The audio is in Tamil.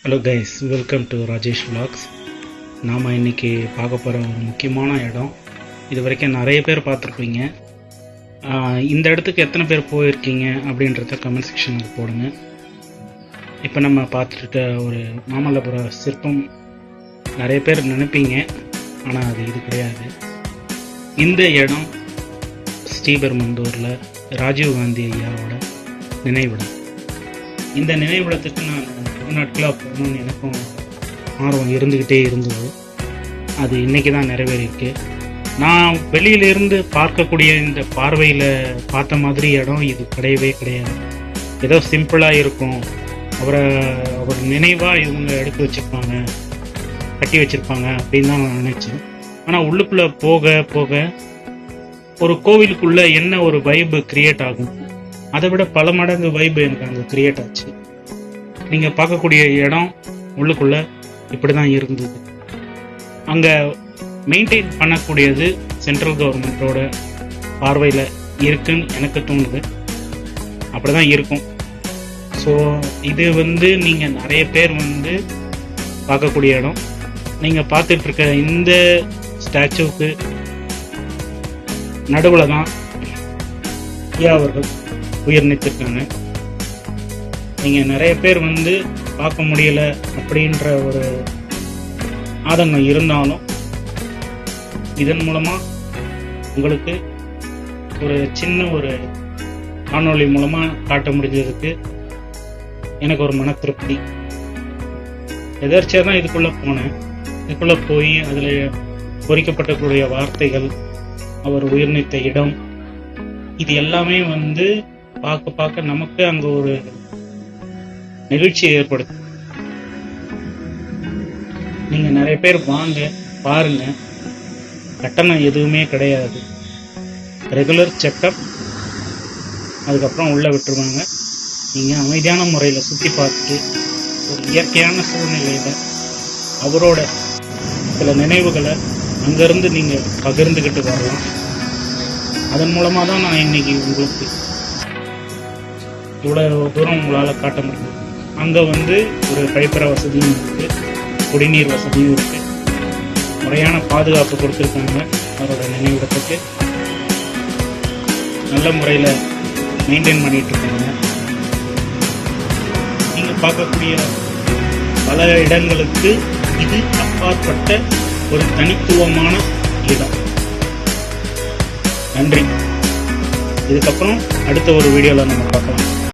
Hello guys, welcome to Rajesh vlogs. நாம் இன்றைக்கி பார்க்க போகிற ஒரு முக்கியமான இடம். இது வரைக்கும் நிறைய பேர் பார்த்துருப்பீங்க. இந்த இடத்துக்கு எத்தனை பேர் போயிருக்கீங்க அப்படின்றத கமெண்ட் செக்ஷனில் போடுங்க. இப்போ நம்ம பார்த்துருக்க ஒரு மாமல்லபுர சிற்பம் நிறைய பேர் நினைப்பீங்க, ஆனால் அது இது கிடையாது. இந்த இடம் ஸ்ரீபெரும்புதூரில் ராஜீவ் காந்தி ஐயாவோட நினைவிடம். இந்த நினைவிடத்துக்கு நான் நாட்களாக போகணும்னு எனக்கும் ஆர்வம் இருந்துக்கிட்டே இருந்தது. அது இன்றைக்கி தான் நிறைவேறியிருக்கு. நான் வெளியிலேருந்து பார்க்கக்கூடிய இந்த பார்வையில் பார்த்த மாதிரி இடம் இது கிடையவே கிடையாது. ஏதோ சிம்பிளாக இருக்கும். அவர் நினைவாக இவங்க எடுத்து வச்சுருப்பாங்க, கட்டி வச்சுருப்பாங்க அப்படின்னு தான் நான் நினச்சேன். ஆனால் உள்ளுக்குள்ளே போக போக ஒரு கோவிலுக்குள்ளே என்ன ஒரு வைப்பு க்ரியேட் ஆகும், அதை விட பல மடங்கு வைப்பு எனக்கு அங்கே க்ரியேட் ஆச்சு. நீங்கள் பார்க்கக்கூடிய இடம் உள்ளுக்குள்ளே இப்படி தான் இருந்தது. அங்கே மெயின்டைன் பண்ணக்கூடியது சென்ட்ரல் கவர்மெண்ட்டோட பார்வையில் இருக்குன்னு எனக்கு தோணுது. அப்படி தான் இருக்கும். ஸோ இது நீங்கள் நிறைய பேர் பார்க்கக்கூடிய இடம். நீங்கள் பார்த்துட்ருக்க இந்த ஸ்டாச்சுவுக்கு நடுவில் தான் ஐயா அவர்கள் உயிர் நீத்திருக்காங்க. நீங்கள் நிறைய பேர் பார்க்க முடியல அப்படின்ற ஒரு ஆதங்கம் இருந்தாலும் இதன் மூலமாக உங்களுக்கு ஒரு சின்ன ஒரு காணொளி மூலமாக காட்ட முடிஞ்சதுக்கு எனக்கு ஒரு மன திருப்தி. எதர்ச்சியாக தான் இதுக்குள்ளே போனேன். இதுக்குள்ளே போய் அதில் பொறிக்கப்பட்டக்கூடிய வார்த்தைகள், அவர் உயிர் நீத்த இடம், இது எல்லாமே பார்க்க பார்க்க நமக்கு அங்கே ஒரு நிகழ்ச்சியை ஏற்படுத்தும். நீங்கள் நிறைய பேர் வாங்க, பாருங்க. கட்டணம் எதுவுமே கிடையாது. ரெகுலர் செக்கப், அதுக்கப்புறம் உள்ளே விட்டுருவாங்க. நீங்கள் அமைதியான முறையில் சுற்றி பார்த்துட்டு ஒரு இயற்கையான சூழ்நிலையில் அவரோட சில நினைவுகளை அங்கேருந்து நீங்கள் பகிர்ந்துக்கிட்டு வரலாம். அதன் மூலமாக தான் நான் இன்னைக்கு உங்களுக்கு இவ்வளோ தூரம் உங்களால் காட்ட முடியும். அங்கே ஒரு கழிப்பற வசதியும் இருக்குது, குடிநீர் வசதியும் இருக்குது, முறையான பாதுகாப்பு கொடுத்துருக்காங்க. அவரோட நினைவிடத்துக்கு நல்ல முறையில் மெயின்டைன் பண்ணிகிட்டு இருக்காங்க. நீங்கள் பார்க்கக்கூடிய பல இடங்களுக்கு இது அப்பாற்பட்ட ஒரு தனித்துவமான இடம். நன்றி. இதுக்கப்புறம் அடுத்த ஒரு வீடியோவில் நம்ம பார்க்கலாம்.